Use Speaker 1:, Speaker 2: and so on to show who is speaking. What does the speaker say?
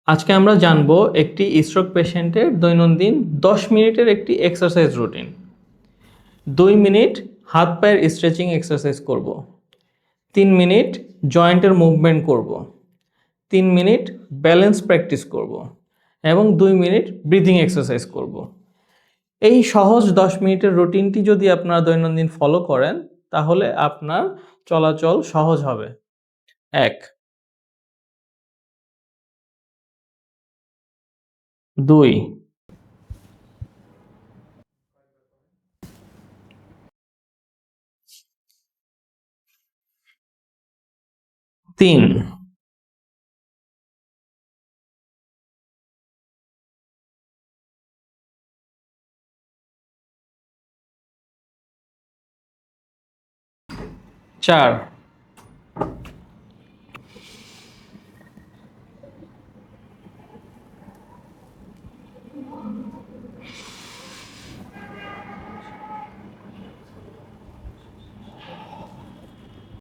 Speaker 1: আজকে আমরা জানব একটি স্ট্রোক পেশেন্টের দৈনন্দিন 10 মিনিটের একটি এক্সারসাইজ রুটিন। 2 মিনিট হাত পায়ের স্ট্রেচিং এক্সারসাইজ করব, 3 মিনিট জয়েন্টের মুভমেন্ট করব, 3 মিনিট ব্যালেন্স প্র্যাকটিস করব এবং 2 মিনিট ব্রিদিং এক্সারসাইজ করব। এই সহজ 10 মিনিটের রুটিনটি যদি আপনারা দৈনন্দিন ফলো করেন তাহলে আপনার চলাচল সহজ হবে। 1, 2, 3, 4,